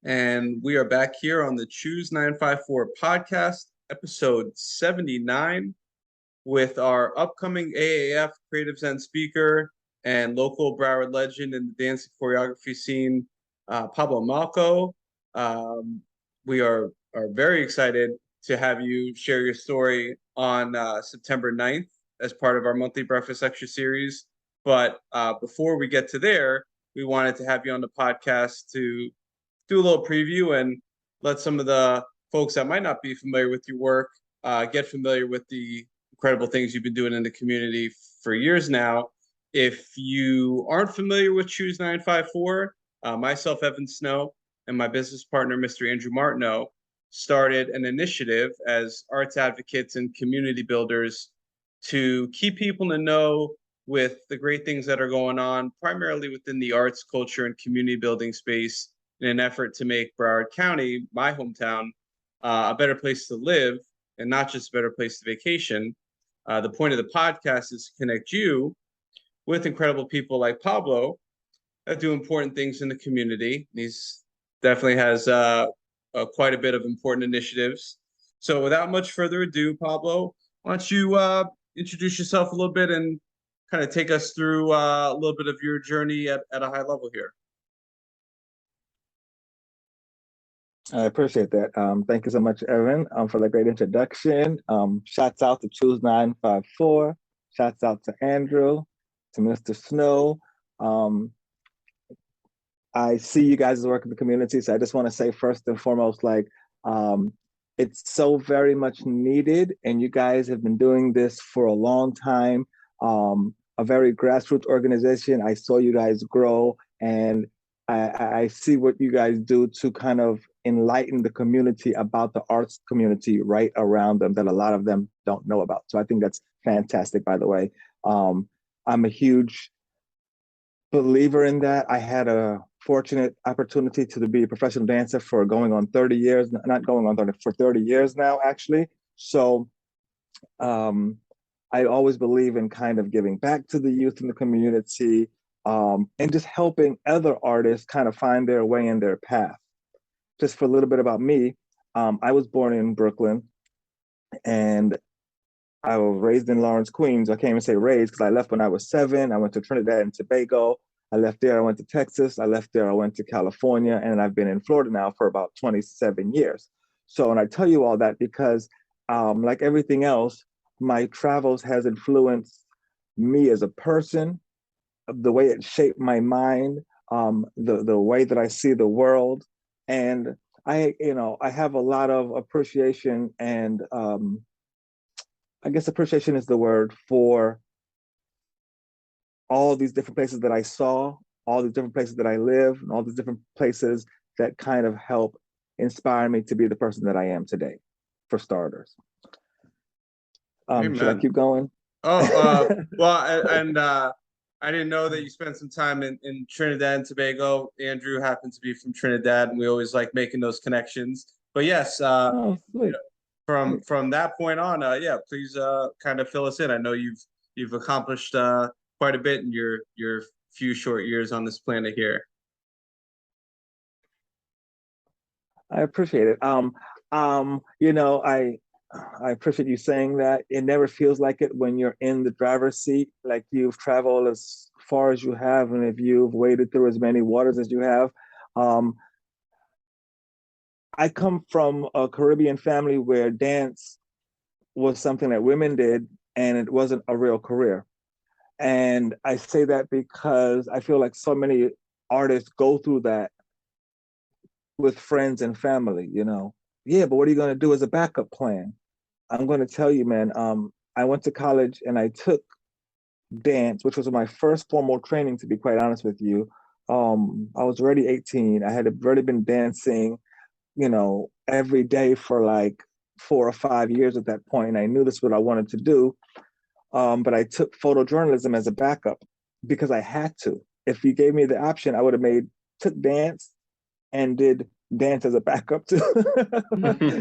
and we are back here on the Choose954 podcast, episode 79, with our upcoming AAF CreativeZen speaker and local Broward legend in the dance and choreography scene, Pablo Malco. We are very excited to have you share your story on September 9th as part of our monthly Breakfast Lecture series. But before we get to there, we wanted to have you on the podcast to do a little preview and let some of the folks that might not be familiar with your work get familiar with the incredible things you've been doing in the community for years now. If you aren't familiar with Choose954, myself, Evan Snow, and my business partner, Mr. Andrew Martineau, started an initiative as arts advocates and community builders to keep people in the know with the great things that are going on, primarily within the arts, culture, and community building space, in an effort to make Broward County, my hometown, a better place to live and not just a better place to vacation. The point of the podcast is to connect you with incredible people like Pablo that do important things in the community. He's definitely has quite a bit of important initiatives. So without much further ado, Pablo, why don't you introduce yourself a little bit and kind of take us through a little bit of your journey at a high level here. I appreciate that. Thank you so much, Evan, for the great introduction. Shouts out to Choose954. Shouts out to Andrew, to Mr. Snow. I see you guys work in the community, so I just want to say first and foremost, it's so very much needed, and you guys have been doing this for a long time. A very grassroots organization. I saw you guys grow, and I see what you guys do to kind of enlighten the community about the arts community right around them that a lot of them don't know about. So I think that's fantastic, by the way. I'm a huge believer in that. I had a fortunate opportunity to be a professional dancer for going on 30 years, not going on 30, for 30 years now, actually. So I always believe in kind of giving back to the youth in the community, and just helping other artists kind of find their way in their path. Just for a little bit about me, I was born in Brooklyn, and I was raised in Lawrence, Queens. I can't even say raised because I left when I was 7. I went to Trinidad and Tobago. I left there, I went to Texas. I left there, I went to California, and I've been in Florida now for about 27 years. So, and I tell you all that because like everything else, my travels has influenced me as a person, the way it shaped my mind, the way that I see the world. And I have a lot of appreciation, and I guess appreciation is the word, for all these different places that I saw, all these different places that I live, and all these different places that kind of help inspire me to be the person that I am today, for starters. Should I keep going? Oh, well, and I didn't know that you spent some time in Trinidad and Tobago. Andrew happens to be from Trinidad, and we always like making those connections. But yes, from that point on, yeah, please kind of fill us in. I know you've accomplished quite a bit in your few short years on this planet here. I appreciate it. I appreciate you saying that. It never feels like it when you're in the driver's seat, like you've traveled as far as you have, and if you've waded through as many waters as you have. I come from a Caribbean family where dance was something that women did, and it wasn't a real career. And I say that because I feel like so many artists go through that with friends and family, Yeah, but what are you going to do as a backup plan? I'm going to tell you, man, I went to college and I took dance, which was my first formal training, to be quite honest with you. I was already 18. I had already been dancing, every day for like 4 or 5 years at that point. And I knew this is what I wanted to do. But I took photojournalism as a backup because I had to. If you gave me the option, I would have took dance and did dance as a backup too.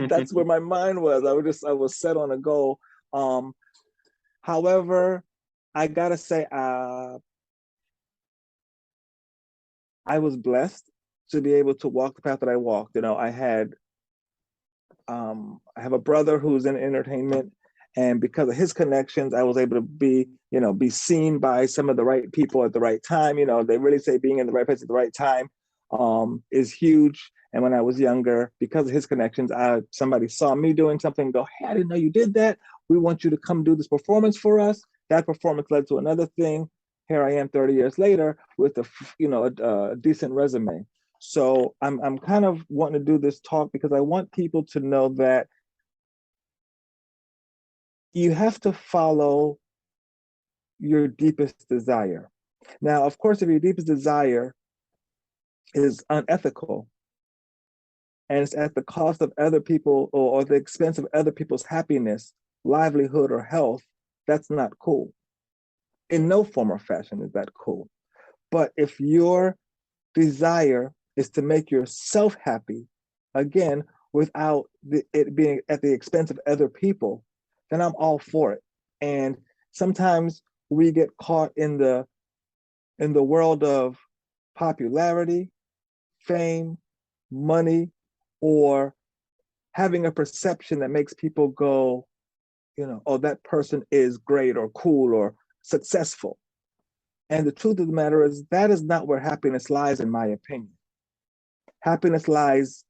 That's where my mind was. I was set on a goal. However, I gotta say, I was blessed to be able to walk the path that I walked. You know, I have a brother who's in entertainment, and because of his connections, I was able to be seen by some of the right people at the right time. You know, they really say being in the right place at the right time is huge. And when I was younger, because of his connections, somebody saw me doing something, go, hey, I didn't know you did that. We want you to come do this performance for us. That performance led to another thing. Here I am 30 years later with a decent resume. So I'm kind of wanting to do this talk because I want people to know that you have to follow your deepest desire. Now, of course, if your deepest desire is unethical and it's at the cost of other people or the expense of other people's happiness, livelihood, or health, that's not cool. In no form or fashion is that cool. But if your desire is to make yourself happy, again, without it being at the expense of other people, then I'm all for it. And sometimes we get caught in the world of popularity, fame, money, or having a perception that makes people go, oh, that person is great or cool or successful. And the truth of the matter is that is not where happiness lies, in my opinion. Happiness lies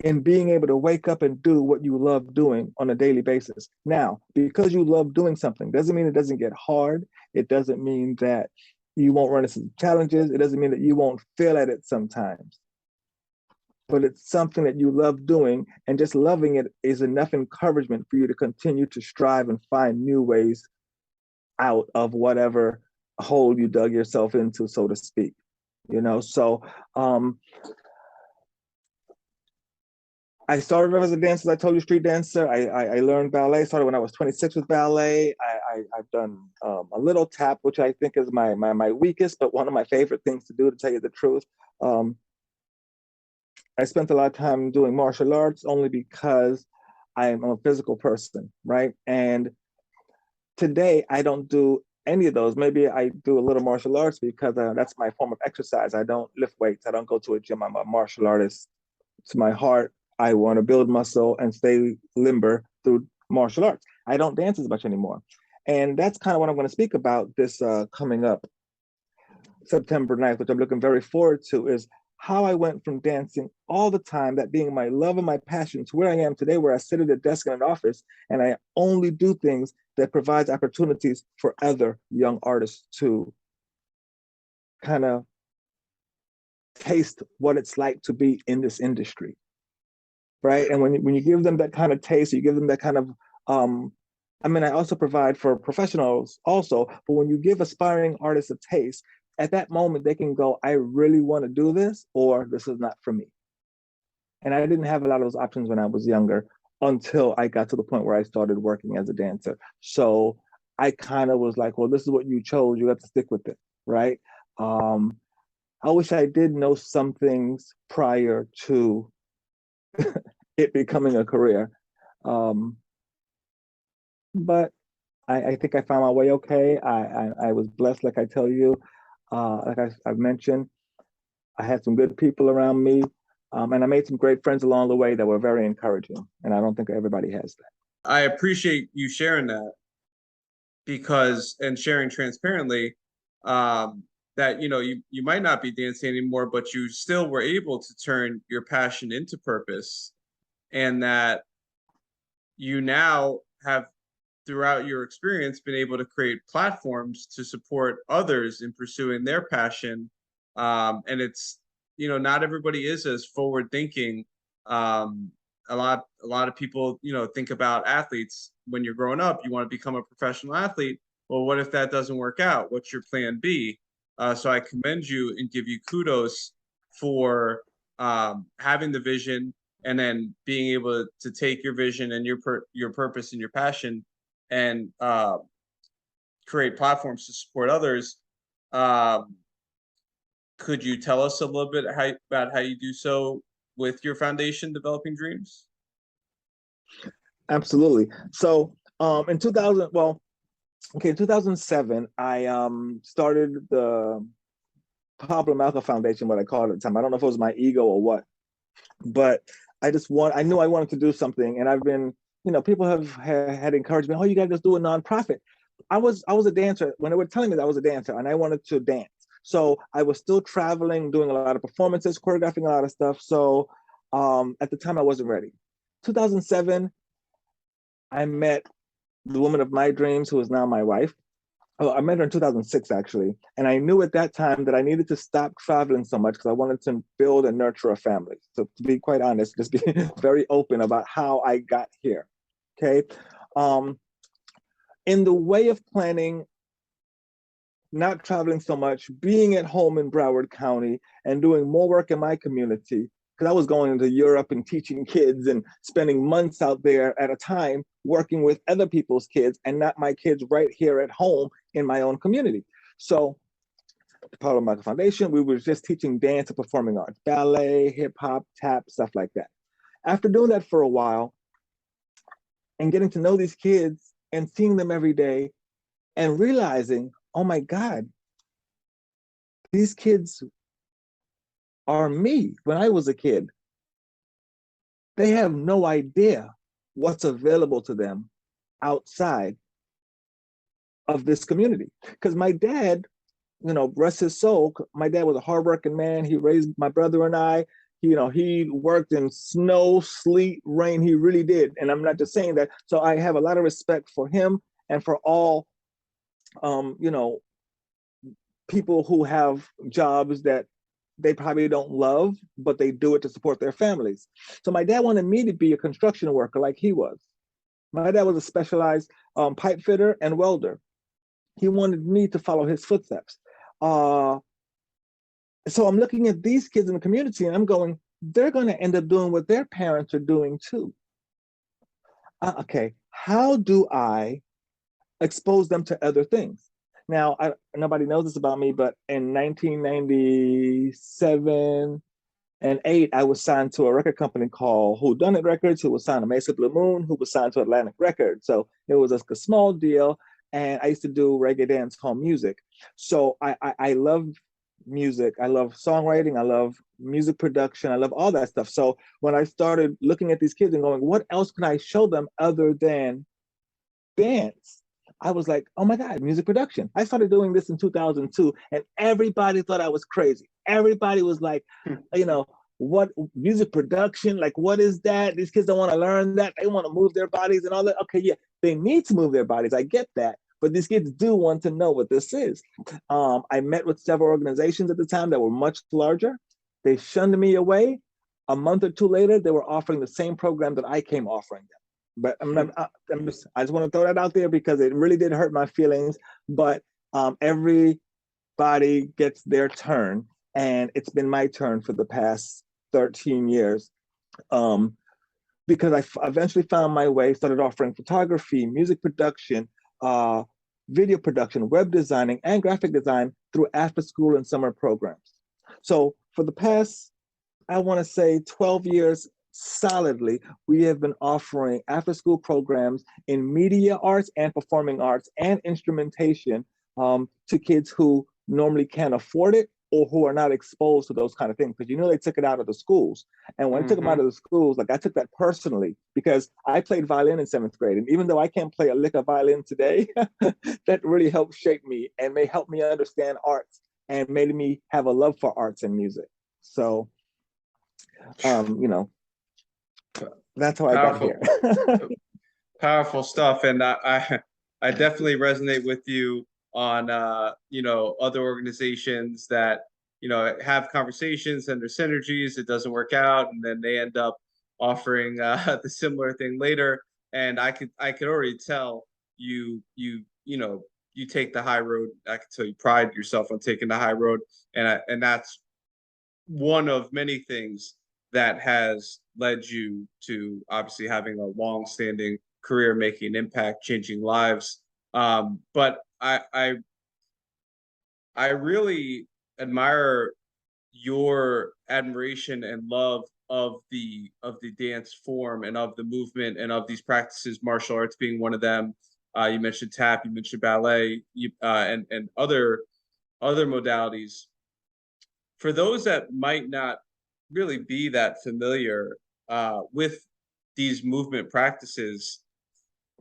in being able to wake up and do what you love doing on a daily basis. Now, because you love doing something doesn't mean it doesn't get hard. It doesn't mean that you won't run into some challenges. It doesn't mean that you won't fail at it sometimes. But it's something that you love doing, and just loving it is enough encouragement for you to continue to strive and find new ways out of whatever hole you dug yourself into, so to speak. So I started as a dancer, as I told you, street dancer. I learned ballet, started when I was 26 with ballet. I've done a little tap, which I think is my weakest, but one of my favorite things to do, to tell you the truth. I spent a lot of time doing martial arts only because I'm a physical person, right? And today I don't do any of those. Maybe I do a little martial arts because that's my form of exercise. I don't lift weights. I don't go to a gym. I'm a martial artist to my heart. I want to build muscle and stay limber through martial arts. I don't dance as much anymore. And that's kind of what I'm going to speak about this coming up September 9th, which I'm looking very forward to, is how I went from dancing all the time, that being my love and my passion, to where I am today, where I sit at a desk in an office and I only do things that provides opportunities for other young artists to kind of taste what it's like to be in this industry, right? And when you give them that kind of taste, you give them that kind of, I also provide for professionals also, but when you give aspiring artists a taste, at that moment, they can go, I really want to do this, or this is not for me. And I didn't have a lot of those options when I was younger until I got to the point where I started working as a dancer. So I kind of was like, well, this is what you chose. You have to stick with it, right? I wish I did know some things prior to it becoming a career. But I think I found my way okay. I was blessed, like I tell you. Like I've mentioned, I had some good people around me, and I made some great friends along the way that were very encouraging. And I don't think everybody has that. I appreciate you sharing that, and sharing transparently, that you might not be dancing anymore, but you still were able to turn your passion into purpose, and that you now have, throughout your experience, been able to create platforms to support others in pursuing their passion. And it's, not everybody is as forward thinking. A lot of people, think about athletes. When you're growing up, you want to become a professional athlete. Well, what if that doesn't work out? What's your plan B? So I commend you and give you kudos for having the vision, and then being able to take your vision and your purpose and your passion, and create platforms to support others. Could you tell us a little bit about how you do so with your foundation, Developing Dreams? Absolutely. So in 2007, I started the Pablo Malco Foundation, what I called it at the time. I don't know if it was my ego or what, but I knew I wanted to do something. And I've been, people had encouraged me, oh, you got to just do a nonprofit. I was a dancer. When they were telling me that I was a dancer and I wanted to dance. So I was still traveling, doing a lot of performances, choreographing a lot of stuff. So at the time I wasn't ready. 2007, I met the woman of my dreams, who is now my wife. Oh, I met her in 2006, actually. And I knew at that time that I needed to stop traveling so much because I wanted to build and nurture a family. So to be quite honest, just be very open about how I got here. Okay. In the way of planning, not traveling so much, being at home in Broward County and doing more work in my community, because I was going into Europe and teaching kids and spending months out there at a time working with other people's kids and not my kids right here at home in my own community. So the Pablo Malco Foundation, we were just teaching dance and performing arts, ballet, hip hop, tap, stuff like that. After doing that for a while and getting to know these kids and seeing them every day and realizing, oh my God, these kids are me when I was a kid. They have no idea what's available to them outside of this community. Because my dad, rest his soul, my dad was a hardworking man. He raised my brother and I. He worked in snow, sleet, rain. He really did. And I'm not just saying that. So I have a lot of respect for him and for all, people who have jobs that they probably don't love, but they do it to support their families. So my dad wanted me to be a construction worker like he was. My dad was a specialized pipe fitter and welder. He wanted me to follow his footsteps. So I'm looking at these kids in the community and I'm going, they're going to end up doing what their parents are doing too. Okay, how do I expose them to other things? Now, nobody knows this about me, but in 1997 and 8, I was signed to a record company called Who Done It Records, who was signed to Mesa Blue Moon, who was signed to Atlantic Records. So it was a small deal, and I used to do reggae dance hall music. So I love music. I love songwriting. I love music production. I love all that stuff. So when I started looking at these kids and going, what else can I show them other than dance? I was like, oh my God, music production. I started doing this in 2002 and everybody thought I was crazy. Everybody was like, what music production? Like, what is that? These kids don't want to learn that. They want to move their bodies and all that. Okay, yeah, they need to move their bodies. I get that. But these kids do want to know what this is. I met with several organizations at the time that were much larger. They shunned me away. A month or two later, they were offering the same program that I came offering them. But I just want to throw that out there because it really did hurt my feelings. But everybody gets their turn, and it's been my turn for the past 13 years. Because I eventually found my way, started offering photography, music production, video production, web designing, and graphic design through after school and summer programs. So for the past, I want to say 12 years, solidly, we have been offering after school programs in media arts and performing arts and instrumentation to kids who normally can't afford it or who are not exposed to those kind of things. Because they took it out of the schools. And when I took them out of the schools, like I took that personally because I played violin in 7th grade. And even though I can't play a lick of violin today, that really helped shape me and may help me understand arts and made me have a love for arts and music. So, that's how I got here. Powerful stuff. And I definitely resonate with you on, other organizations that, have conversations and there's synergies. It doesn't work out. And then they end up offering the similar thing later. And I could already tell you take the high road. I could tell you pride yourself on taking the high road. And that's one of many things that has led you to obviously having a long-standing career, making an impact, changing lives. But I really admire your admiration and love of the dance form and of the movement and of these practices, martial arts being one of them. You mentioned tap, you mentioned ballet, and other modalities. for those that might not really be that familiar with these movement practices,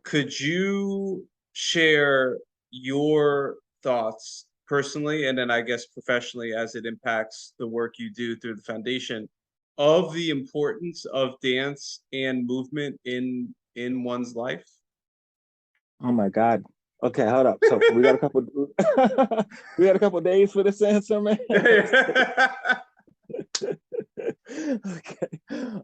could you share your thoughts personally, and then I guess professionally, as it impacts the work you do through the foundation, of the importance of dance and movement in one's life? Oh my God. Okay, hold up. So we got a couple we got a couple days for this answer, man. Okay.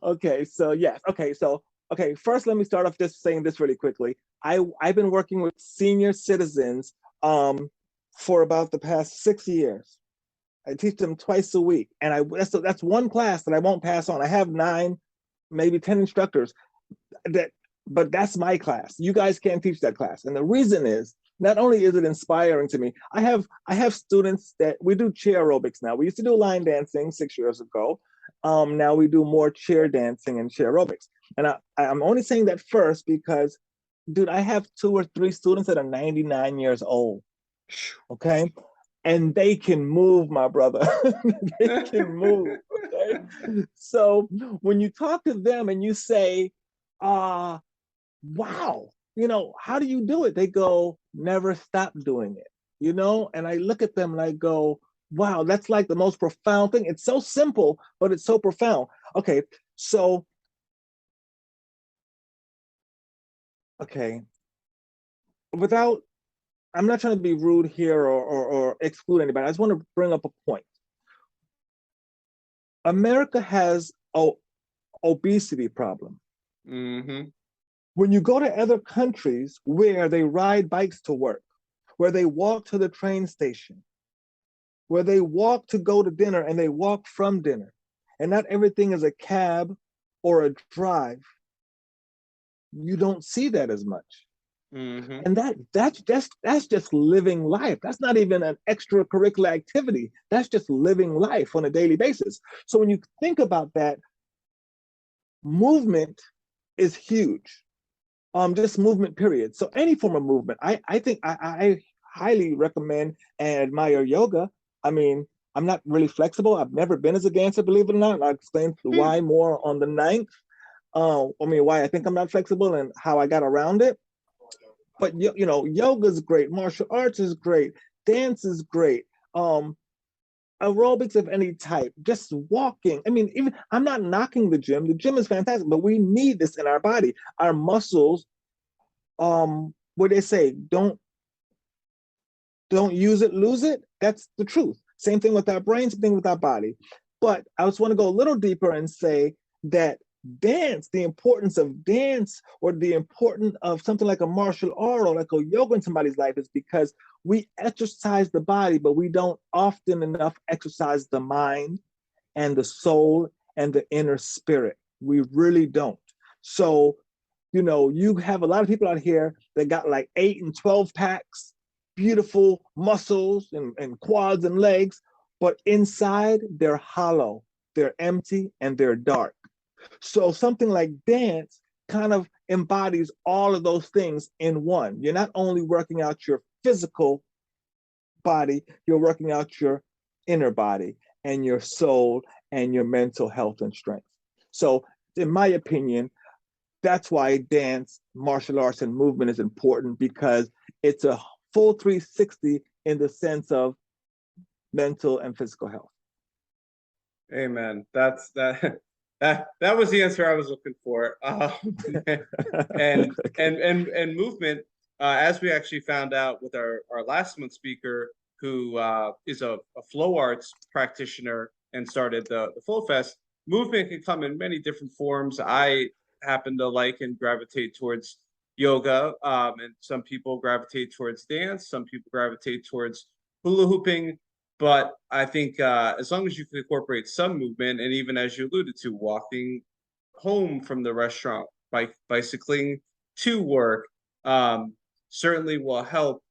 Okay. So yes. Okay. So okay. First, let me start off just saying this really quickly. I've been working with senior citizens for about the past 6 years. I teach them twice a week, and that's one class that I won't pass on. I have 9, maybe 10 instructors that, but that's my class. You guys can't teach that class, and the reason is not only is it inspiring to me. I have students that we do chair aerobics now. We used to do line dancing 6 years ago. Now we do more chair dancing and chair aerobics. And I'm only saying that first because, dude, I have 2 or 3 students that are 99 years old. Okay. And they can move, my brother. They can move. Okay. So when you talk to them and you say, wow, how do you do it? They go, never stop doing it, And I look at them and I go, wow, that's like the most profound thing. It's so simple, but it's so profound. Okay. So, okay. I'm not trying to be rude here or exclude anybody. I just want to bring up a point. America has an obesity problem. Mm-hmm. When you go to other countries where they ride bikes to work, where they walk to the train station, where they walk to go to dinner and they walk from dinner, and not everything is a cab or a drive, you don't see that as much. Mm-hmm. And that's just living life. That's not even an extracurricular activity. That's just living life on a daily basis. So when you think about that, movement is huge. Just movement, period. So any form of movement. I think I highly recommend and admire yoga. I mean, I'm not really flexible. I've never been as a dancer, believe it or not. And I'll explain why more on the 9th. Why I think I'm not flexible and how I got around it. But yoga is great, martial arts is great, dance is great, aerobics of any type, just walking. I mean, even I'm not knocking the gym. The gym is fantastic, but we need this in our body. Our muscles, what they say, don't use it, lose it. That's the truth. Same thing with our brain, same thing with our body. But I just want to go a little deeper and say that dance, the importance of dance, or the importance of something like a martial art or like a yoga in somebody's life, is because we exercise the body, but we don't often enough exercise the mind and the soul and the inner spirit. We really don't. So, you have a lot of people out here that got like 8 and 12 packs, beautiful muscles and quads and legs, but inside they're hollow, they're empty, and they're dark. So something like dance kind of embodies all of those things in one. You're not only working out your physical body, you're working out your inner body and your soul and your mental health and strength. So in my opinion, that's why dance, martial arts, and movement is important, because it's a full 360 in the sense of mental and physical health. Amen. That's that. That was the answer I was looking for. And movement, as we actually found out with our last month speaker, who is a flow arts practitioner and started the Flow Fest. Movement can come in many different forms. I happen to like and gravitate towards yoga, and some people gravitate towards dance. Some people gravitate towards hula hooping. But I think as long as you can incorporate some movement, and even as you alluded to, walking home from the restaurant, bicycling to work, certainly will help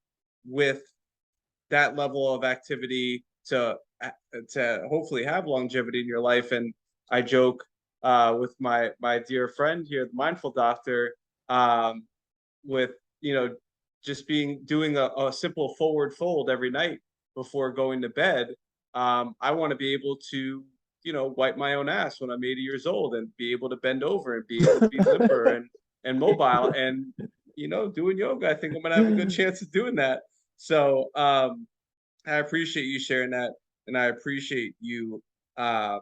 with that level of activity to hopefully have longevity in your life. And I joke with my dear friend here, the Mindful Doctor, with just doing a simple forward fold every night before going to bed, I want to be able to, wipe my own ass when I'm 80 years old and be able to bend over and be able to be limber and mobile and, doing yoga. I think I'm gonna have a good chance of doing that. So I appreciate you sharing that, and I appreciate you, uh,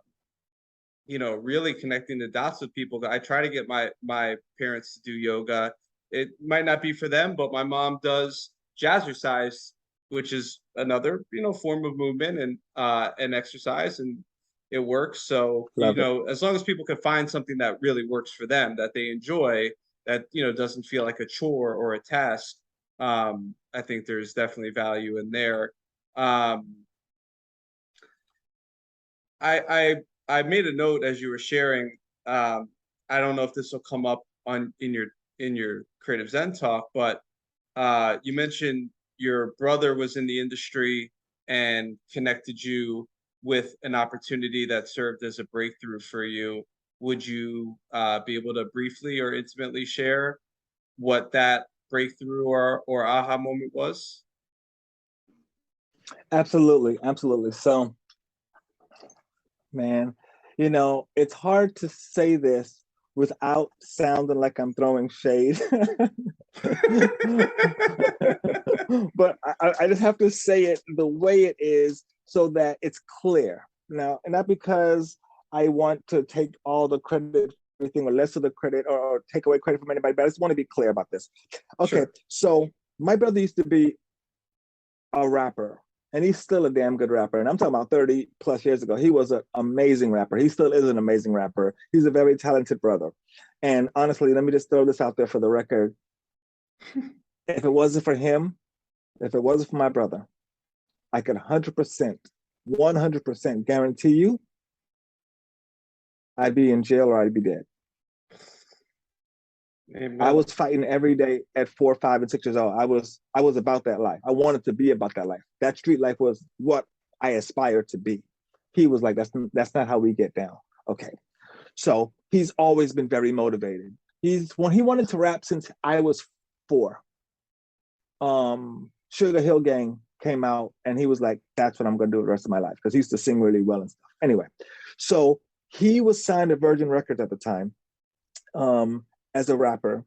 really connecting the dots with people. I try to get my parents to do yoga. It might not be for them, but my mom does jazzercise, which is another, form of movement and exercise, and it works. So, Love it. as long as people can find something that really works for them, that they enjoy, that, doesn't feel like a chore or a task, I think there's definitely value in there. Um, I made a note as you were sharing. I don't know if this will come up on in your Creative Zen talk, but you mentioned your brother was in the industry and connected you with an opportunity that served as a breakthrough for you. Would you be able to briefly or intimately share what that breakthrough or aha moment was? Absolutely, absolutely. So, man, it's hard to say this without sounding like I'm throwing shade. But I just have to say it the way it is so that it's clear. Now, and not because I want to take all the credit, everything, or less of the credit, or take away credit from anybody, but I just want to be clear about this. Okay, Sure. so my brother used to be a rapper, and he's still a damn good rapper. And I'm talking about 30 plus years ago. He was an amazing rapper. He still is an amazing rapper. He's a very talented brother. And honestly, let me just throw this out there for the record. If it wasn't for him, if it wasn't for my brother, I could 100%, 100% guarantee you I'd be in jail or I'd be dead. Amen. I was fighting every day at 4, 5, and 6 years old. I was about that life. I wanted to be about that life. That street life was what I aspired to be. He was like, that's not how we get down. Okay. So he's always been very motivated. When he wanted to rap since I was 4. Hlll Gang came out and he was like, that's what I'm gonna do the rest of my life, because he used to sing really well and stuff. Anyway, so he was signed to Virgin Records at the time, as a rapper.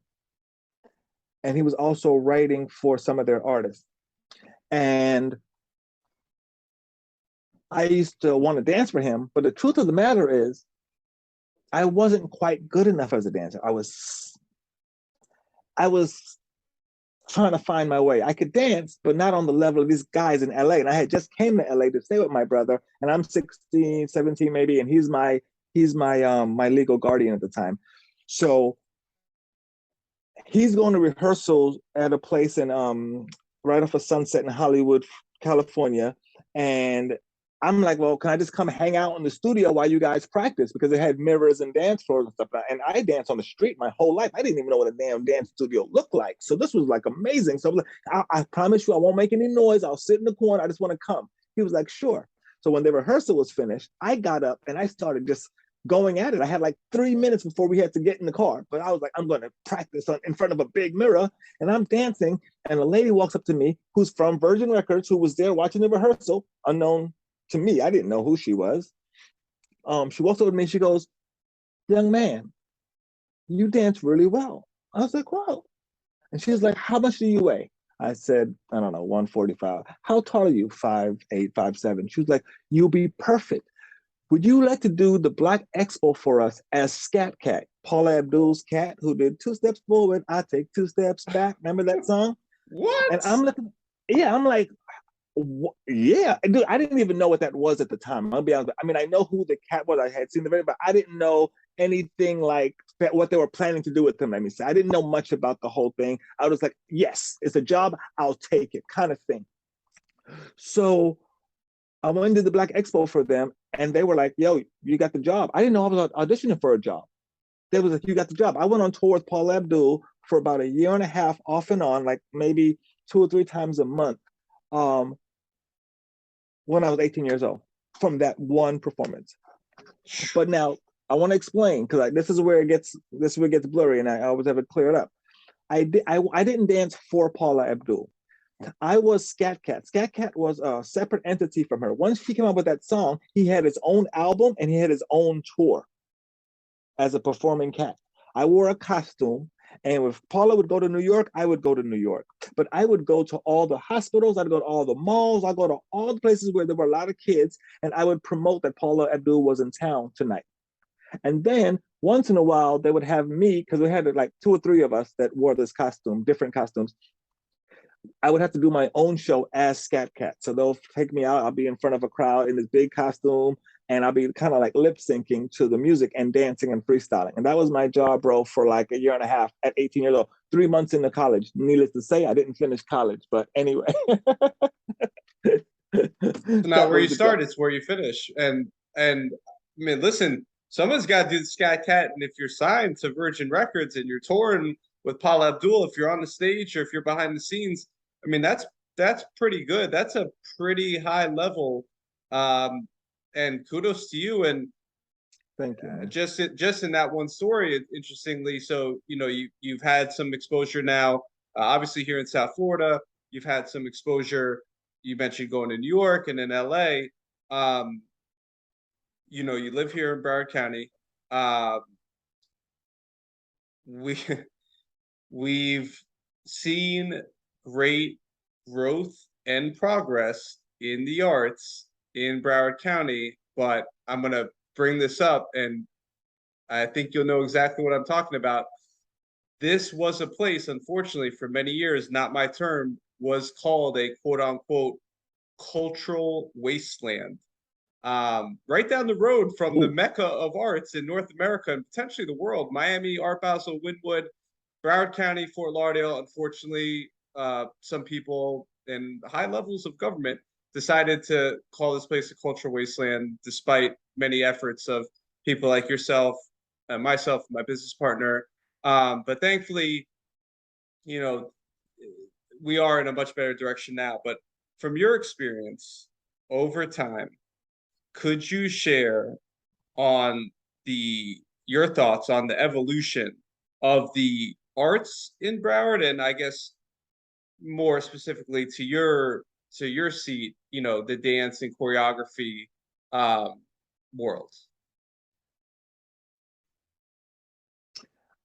And he was also writing for some of their artists. And I used to want to dance for him, but the truth of the matter is, I wasn't quite good enough as a dancer. I was trying to find my way. I could dance, but not on the level of these guys in LA. And I had just came to LA to stay with my brother, and I'm 16, 17 maybe, and he's my my legal guardian at the time. So he's going to rehearsals at a place in right off of Sunset in Hollywood, California. And I'm like, well, can I just come hang out in the studio while you guys practice? Because it had mirrors and dance floors and stuff. And I danced on the street my whole life. I didn't even know what a damn dance studio looked like. So this was like amazing. So I promise you, I won't make any noise. I'll sit in the corner. I just want to come. He was like, sure. So when the rehearsal was finished, I got up and I started just going at it. I had like 3 minutes before we had to get in the car, but I was like, I'm going to practice in front of a big mirror, and I'm dancing. And a lady walks up to me who's from Virgin Records, who was there watching the rehearsal, unknown to me. I didn't know who she was. She walks over to me. She goes, young man, you dance really well. I was like, wow. And she's like, how much do you weigh? I said, I don't know, 145. How tall are you? 5'8", 5'7". She was like, you'll be perfect. Would you like to do the Black Expo for us as Skat Kat, Paula Abdul's cat, who did 2 steps forward, I take 2 steps back? Remember that song? What? And I'm looking, yeah, I'm like, yeah, dude, I didn't even know what that was at the time. I'll be honest. I mean, I know who the cat was. I had seen the video, but I didn't know anything like that, what they were planning to do with him. Let me say, I didn't know much about the whole thing. I was like, yes, it's a job, I'll take it, kind of thing. So I went to the Black Expo for them, and they were like, yo, you got the job. I didn't know I was auditioning for a job. They was like, you got the job. I went on tour with Paula Abdul for about 1.5 years off and on, like maybe 2 or 3 times a month, when I was 18 years old, from that one performance. But now I want to explain, because this is where it gets blurry, and I always have it cleared up. I didn't dance for Paula Abdul. I was Skat Kat. Skat Kat was a separate entity from her. Once she came out with that song, he had his own album and he had his own tour as a performing cat. I wore a costume, and if Paula would go to New York, I would go to New York. But I would go to all the hospitals, I'd go to all the malls, I'd go to all the places where there were a lot of kids, and I would promote that Paula Abdul was in town tonight. And then once in a while, they would have me, because we had like 2 or 3 of us that wore this costume, different costumes. I would have to do my own show as Skat Kat. So they'll take me out. I'll be in front of a crowd in this big costume, and I'll be kind of like lip syncing to the music and dancing and freestyling. And that was my job, bro, for like a year and a half at 18 years old, 3 months into college. Needless to say, I didn't finish college, but anyway. It's not where you start, it's where you finish. And I mean, listen, someone's got to do the Skat Kat, and if you're signed to Virgin Records and you're touring with Paula Abdul, if you're on the stage or if you're behind the scenes, I mean, that's pretty good. That's a pretty high level. And kudos to you. And thank you. Just in that one story, interestingly, so you know you've had some exposure now. Obviously, here in South Florida, you've had some exposure. You mentioned going to New York and in LA. You know, you live here in Broward County. We we've seen great growth and progress in the arts in Broward County, but I'm gonna bring this up, and I think you'll know exactly what I'm talking about. This was a place, unfortunately, for many years, not my term, was called a quote unquote cultural wasteland. Right down the road from the Mecca of arts in North America and potentially the world, Miami, Art Basel, Wynwood, Broward County, Fort Lauderdale. Unfortunately, some people in high levels of government decided to call this place a cultural wasteland, despite many efforts of people like yourself, and myself, my business partner. But thankfully, you know, we are in a much better direction now. But from your experience over time, could you share on your thoughts on the evolution of the arts in Broward, and I guess more specifically to your seat, you know, the dance and choreography world?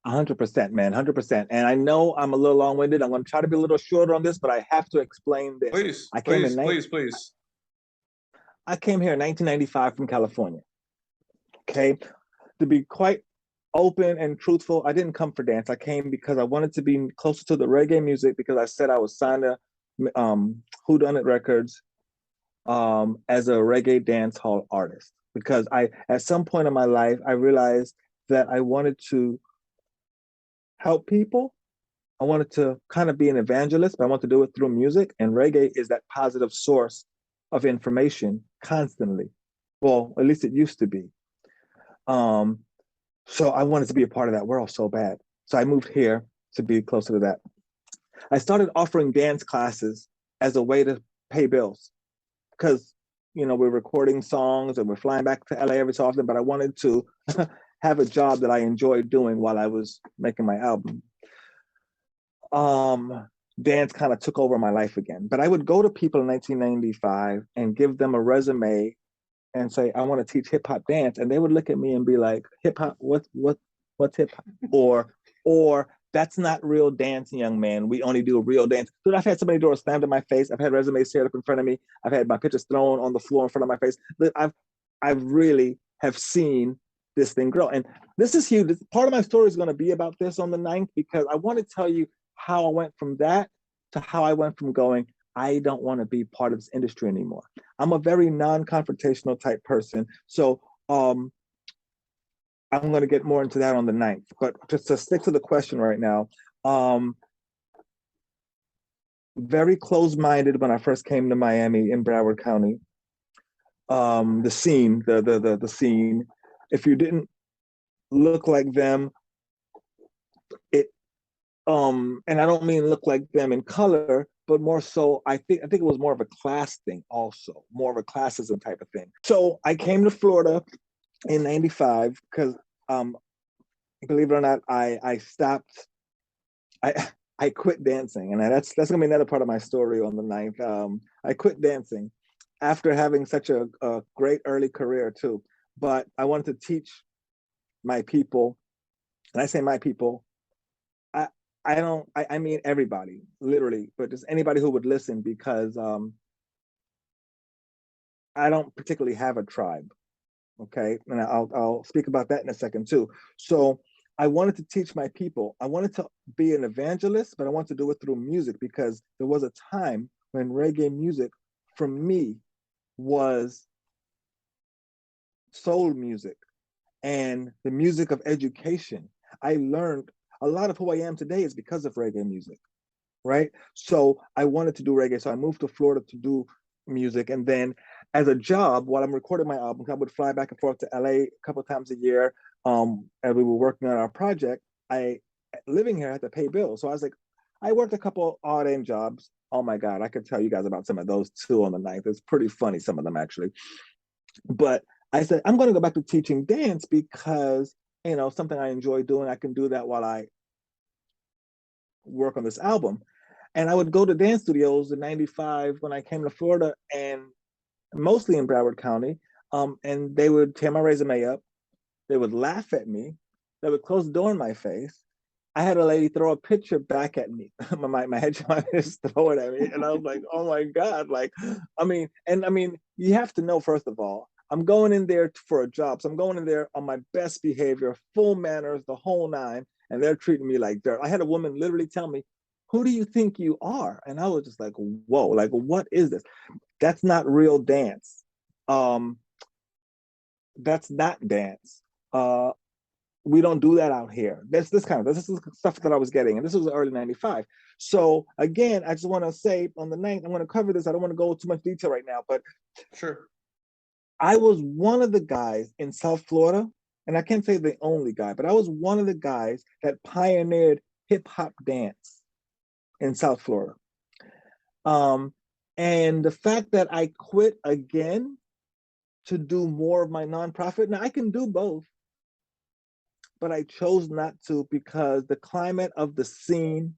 100%, man, 100%. And I know I'm a little long-winded. I'm going to try to be a little shorter on this, but I have to explain this. Please, I came please. I came here in 1995 from California. Okay, to be quite open and truthful, I didn't come for dance. I came because I wanted to be closer to the reggae music, because I said I was signed to Whodunit Records as a reggae dance hall artist. Because at some point in my life, I realized that I wanted to help people. I wanted to kind of be an evangelist, but I want to do it through music. And reggae is that positive source of information constantly. Well, at least it used to be. So I wanted to be a part of that world so bad. So I moved here to be closer to that. I started offering dance classes as a way to pay bills, because, you know, we're recording songs and we're flying back to LA every so often, but I wanted to have a job that I enjoyed doing while I was making my album. Dance kind of took over my life again. But I would go to people in 1995 and give them a resume and say, I want to teach hip hop dance. And they would look at me and be like, hip hop, what's hip hop? Or that's not real dance, young man. We only do real dance. Dude, I've had so many doors slammed in my face. I've had resumes teared up in front of me. I've had my pictures thrown on the floor in front of my face. I've really have seen this thing grow. And this is huge. Part of my story is going to be about this on the 9th, because I want to tell you how I went from that to how I went from going, I don't want to be part of this industry anymore. I'm a very non-confrontational type person. So I'm going to get more into that on the 9th. But just to stick to the question right now, very close-minded when I first came to Miami in Broward County. The scene, the scene, if you didn't look like them, and I don't mean look like them in color, but more so, I think it was more of a class thing also, more of a classism type of thing. So I came to Florida in 95 because, believe it or not, I stopped. I quit dancing, and that's gonna be another part of my story on the 9th. I quit dancing after having such a great early career too. But I wanted to teach my people, and I say my people, I I don't I mean everybody, literally, but just anybody who would listen, because I don't particularly have a tribe. Okay, and I'll speak about that in a second too. So I wanted to teach my people. I wanted to be an evangelist, but I wanted to do it through music, because there was a time when reggae music for me was soul music and the music of education. I learned a lot of who I am today is because of reggae music, right? So I wanted to do reggae. So I moved to Florida to do music. And then as a job, while I'm recording my album, I would fly back and forth to LA a couple of times a year. And we were working on our project. I living here, I had to pay bills. So I was like, I worked a couple odd end jobs. Oh my God, I could tell you guys about some of those too on the 9th. It's pretty funny, some of them actually. But I said, I'm going to go back to teaching dance because, something I enjoy doing. I can do that while I work on this album. And I would go to dance studios in '95 when I came to Florida, and mostly in Broward County. And they would tear my resume up. They would laugh at me. They would close the door in my face. I had a lady throw a picture back at me. my headshot just throw it at me. And I was like, oh my God. Like, you have to know, first of all, I'm going in there for a job. So I'm going in there on my best behavior, full manners, the whole nine. And they're treating me like dirt. I had a woman literally tell me, who do you think you are? And I was just like, whoa, like, what is this? That's not real dance. Um, that's not dance. We don't do that out here. This is the stuff that I was getting, and this was early '95. So again, I just want to say on the 9th, I'm going to cover this. I don't want to go too much detail right now, but Sure. I was one of the guys in South Florida, and I can't say the only guy, but I was one of the guys that pioneered hip hop dance in South Florida. And the fact that I quit again to do more of my nonprofit. Now I can do both, but I chose not to because the climate of the scene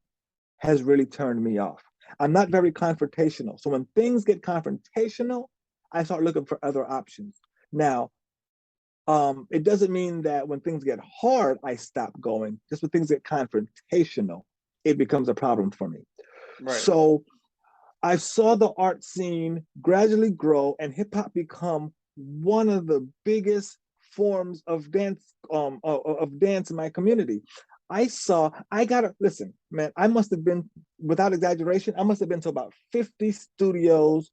has really turned me off. I'm not very confrontational. So when things get confrontational, I start looking for other options. Now, it doesn't mean that when things get hard, I stop going. Just when things get confrontational, it becomes a problem for me. Right. So I saw the art scene gradually grow and hip hop become one of the biggest forms of dance in my community. Listen, man, I must have been, without exaggeration, I must have been to about 50 studios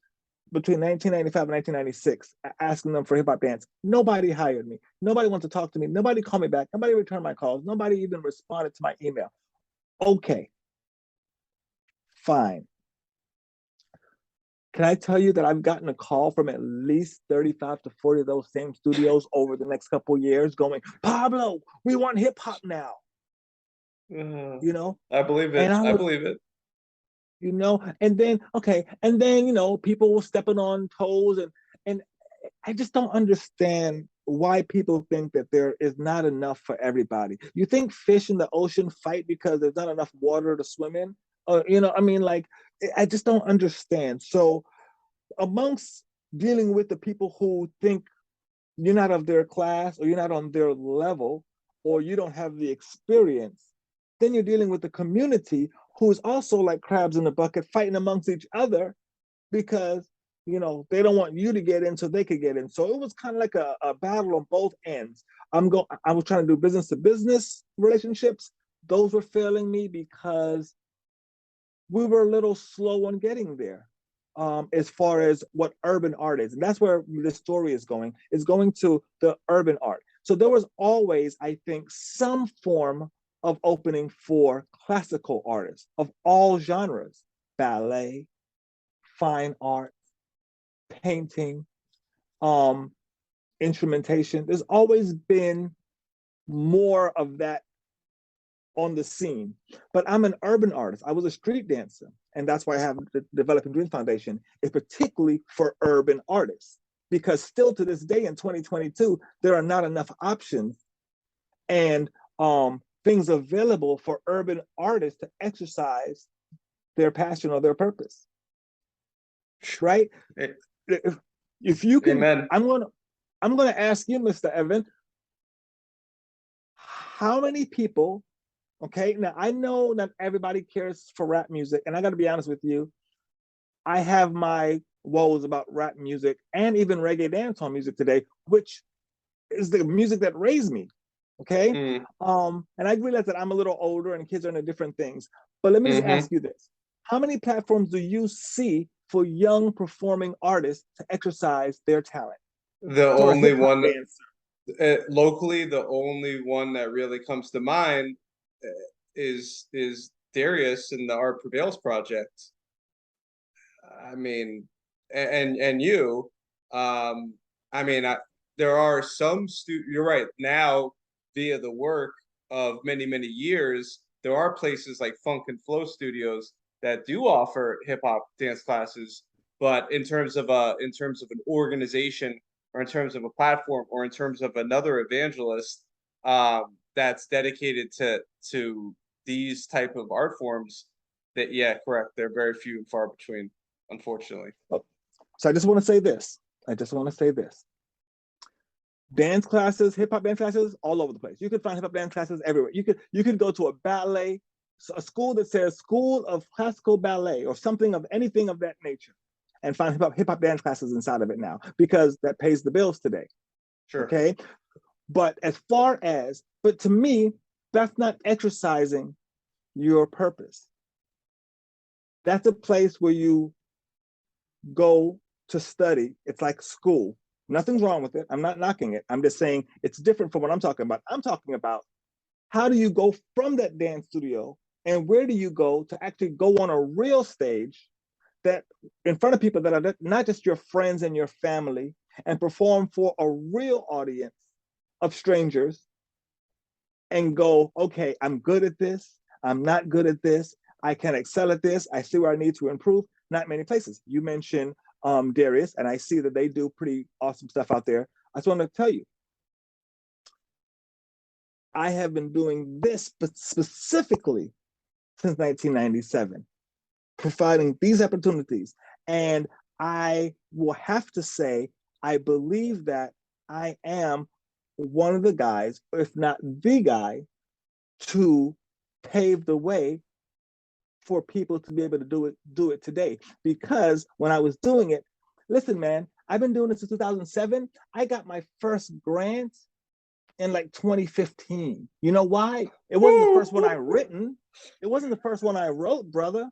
between 1995 and 1996, asking them for hip hop dance. Nobody hired me. Nobody wanted to talk to me. Nobody called me back. Nobody returned my calls. Nobody even responded to my email. Okay, fine. Can I tell you that I've gotten a call from at least 35 to 40 of those same studios over the next couple of years going, Pablo, we want hip hop now. I believe it. I believe it. And then, people were stepping on toes, and I just don't understand why people think that there is not enough for everybody. You think fish in the ocean fight because there's not enough water to swim in? I just don't understand. So amongst dealing with the people who think you're not of their class, or you're not on their level, or you don't have the experience, then you're dealing with the community who is also like crabs in the bucket fighting amongst each other because they don't want you to get in so they could get in. So it was kind of like a battle on both ends. I was trying to do business to business relationships. Those were failing me because we were a little slow on getting there. As far as what urban art is. And that's where the story is going. It's going to the urban art. So there was always, I think, some form of opening for classical artists of all genres: ballet, fine art, painting, instrumentation. There's always been more of that on the scene. But I'm an urban artist. I was a street dancer. And that's why I have the Developing Dreams Foundation, is particularly for urban artists. Because still to this day in 2022, there are not enough options. And things available for urban artists to exercise their passion or their purpose, right? If you can, Amen. I'm gonna ask you, Mr. Evan, how many people, okay, now I know not everybody cares for rap music, and I gotta be honest with you, I have my woes about rap music and even reggae dancehall music today, which is the music that raised me. Okay. And I realize that I'm a little older and kids are into different things. But let me just ask you this. How many platforms do you see for young performing artists to exercise their talent? The only one locally, the only one that really comes to mind is Darius and the Art Prevails project. I mean, and you, I mean, there are some you're right now, via the work of many years, there are places like Funk and Flow Studios that do offer hip hop dance classes, but in terms of an organization, or in terms of a platform, or in terms of another evangelist that's dedicated to these type of art forms, that, yeah, correct, they're very few and far between, unfortunately. So I just want to say this. Dance classes, hip hop dance classes, all over the place. You could find hip hop dance classes everywhere. You could go to a ballet, a school that says School of Classical Ballet or something of anything of that nature, and find hip hop dance classes inside of it now, because that pays the bills today. Sure. Okay. But to me, that's not exercising your purpose. That's a place where you go to study. It's like school. Nothing's wrong with it. I'm not knocking it. I'm just saying it's different from what I'm talking about. I'm talking about, how do you go from that dance studio, and where do you go to actually go on a real stage that in front of people that are not just your friends and your family, and perform for a real audience of strangers, and go, okay, I'm good at this. I'm not good at this. I can excel at this. I see where I need to improve. Not many places. You mentioned Darius, and I see that they do pretty awesome stuff out there. I just want to tell you, I have been doing this specifically since 1997, providing these opportunities. And I will have to say, I believe that I am one of the guys, if not the guy, to pave the way for people to be able to do it today. Because when I was doing it, listen, man, I've been doing this since 2007. I got my first grant in like 2015. You know why? It wasn't the first one I written. It wasn't the first one I wrote, brother.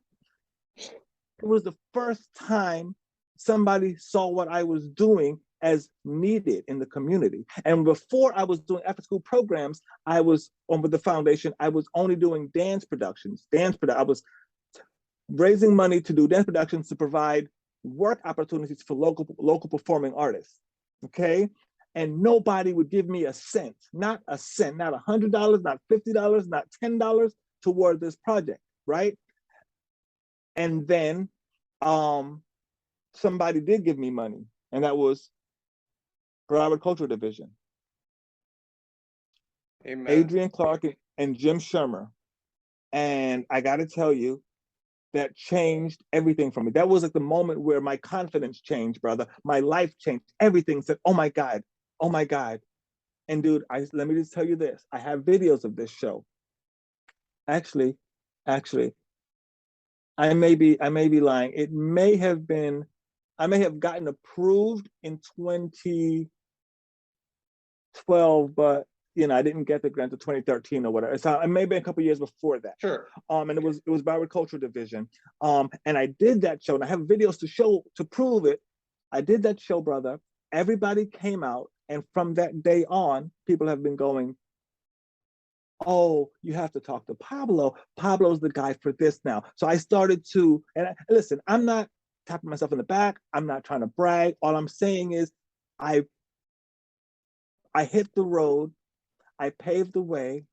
It was the first time somebody saw what I was doing as needed in the community. And before I was doing after school programs, I was on with the foundation. I was only doing dance productions. I was raising money to do dance productions to provide work opportunities for local performing artists. Okay. And nobody would give me a cent, not $100, not $50, not $10 toward this project, right? And then somebody did give me money, and that was Broward Cultural Division. Amen. Adrian Clark and Jim Shermer. And I got to tell you, that changed everything for me. That was like the moment where my confidence changed, brother. My life changed. Everything said, oh my God, oh my God. And dude, let me just tell you this. I have videos of this show. Actually, I may be lying. It may have been, I may have gotten approved in 2012, but I didn't get the grant to 2013 or whatever. So it may be a couple years before that. Sure. And it was Broward Cultural Division. And I did that show, and I have videos to prove it. I did that show, brother. Everybody came out, and from that day on, people have been going, oh, you have to talk to Pablo. Pablo's the guy for this now. So I started to, listen, I'm not tapping myself in the back. I'm not trying to brag. All I'm saying is I hit the road. I paved the way.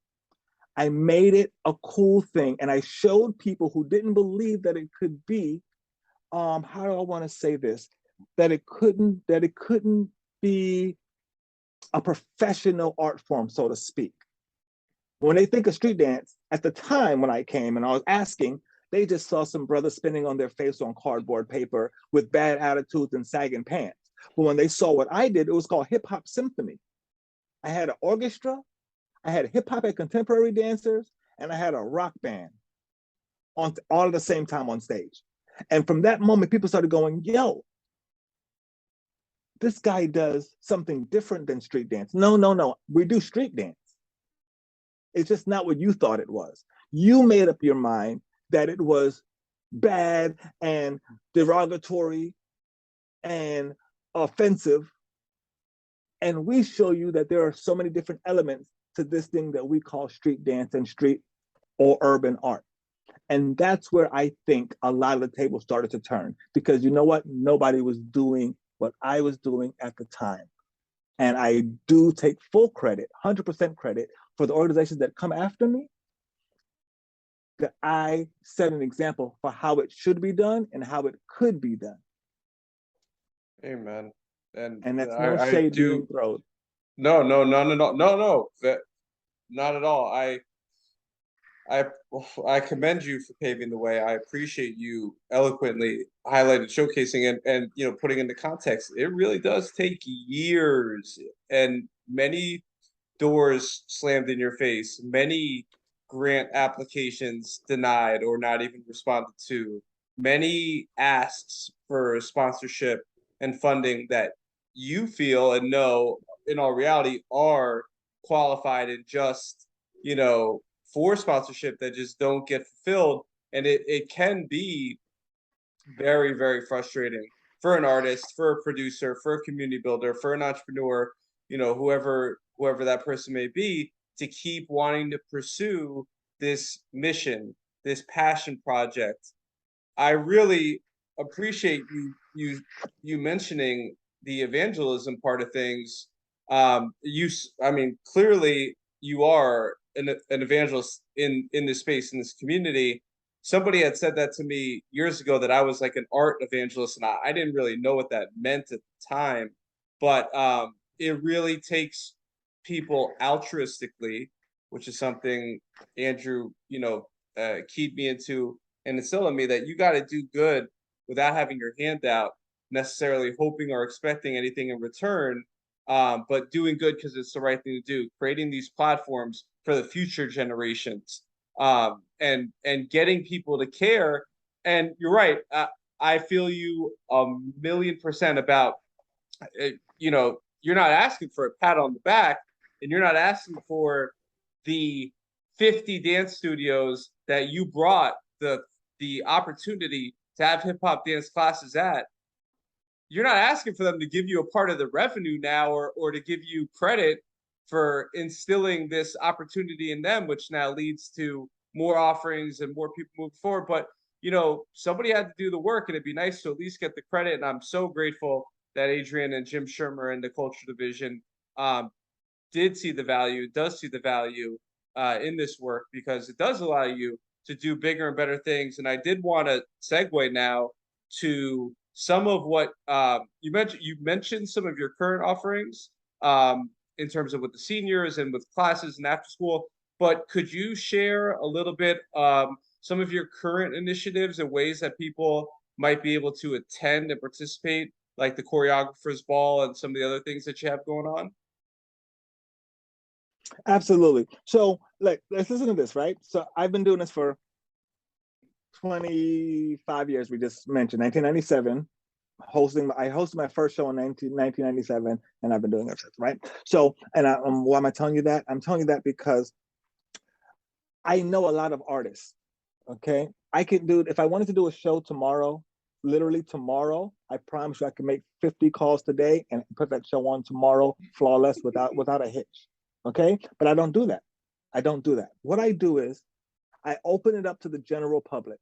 I made it a cool thing. And I showed people who didn't believe that it could be, how do I want to say this? That it couldn't be a professional art form, so to speak. When they think of street dance, at the time when I came and I was asking, they just saw some brothers spinning on their face on cardboard paper with bad attitudes and sagging pants. But when they saw what I did, it was called hip hop symphony. I had an orchestra, I had hip hop and contemporary dancers, and I had a rock band on all at the same time on stage. And from that moment, people started going, yo, this guy does something different than street dance. No, no, no, we do street dance. It's just not what you thought it was. You made up your mind that it was bad and derogatory and offensive. And we show you that there are so many different elements to this thing that we call street dance and street or urban art. And that's where I think a lot of the tables started to turn, because you know what? Nobody was doing what I was doing at the time. And I do take full credit, 100% credit, for the organizations that come after me, that I set an example for how it should be done and how it could be done. Amen. And that's no shade being thrown. No, that, not at all. I commend you for paving the way. I appreciate you eloquently highlighted, showcasing, and putting into context. It really does take years and many doors slammed in your face, many grant applications denied or not even responded to, many asks for sponsorship and funding that you feel and know in all reality are qualified and just, for sponsorship that just don't get fulfilled. And it can be very, very frustrating for an artist, for a producer, for a community builder, for an entrepreneur, whoever that person may be, to keep wanting to pursue this mission, this passion project. I really appreciate you mentioning the evangelism part of things. Clearly you are an evangelist in this space, in this community. Somebody had said that to me years ago, that I was like an art evangelist, and I didn't really know what that meant at the time. But it really takes people altruistically, which is something Andrew, keyed me into and instilled in me, that you got to do good without having your hand out, necessarily hoping or expecting anything in return, but doing good because it's the right thing to do, creating these platforms for the future generations, and getting people to care. And you're right. I feel you 1,000,000% about, you're not asking for a pat on the back, and you're not asking for the 50 dance studios that you brought the opportunity to have hip hop dance classes at. You're not asking for them to give you a part of the revenue now, or to give you credit for instilling this opportunity in them, which now leads to more offerings and more people moving forward. But somebody had to do the work, and it'd be nice to at least get the credit. And I'm so grateful that Adrian and Jim Shermer and the culture division does see the value in this work, because it does allow you to do bigger and better things. And I did want to segue now to some of what you mentioned. You mentioned some of your current offerings in terms of with the seniors and with classes and after school. But could you share a little bit some of your current initiatives and ways that people might be able to attend and participate, like the choreographer's ball and some of the other things that you have going on? Absolutely. So, let's listen to this, right? So I've been doing this for 25 years. We just mentioned 1997. I hosted my first show in 1997, and I've been doing it since, right? So, and why am I telling you that? I'm telling you that because I know a lot of artists. Okay, I could do, if I wanted to do a show tomorrow, literally tomorrow, I promise you I can make 50 calls today and put that show on tomorrow, flawless, without a hitch. Okay, but I don't do that. What I do is I open it up to the general public.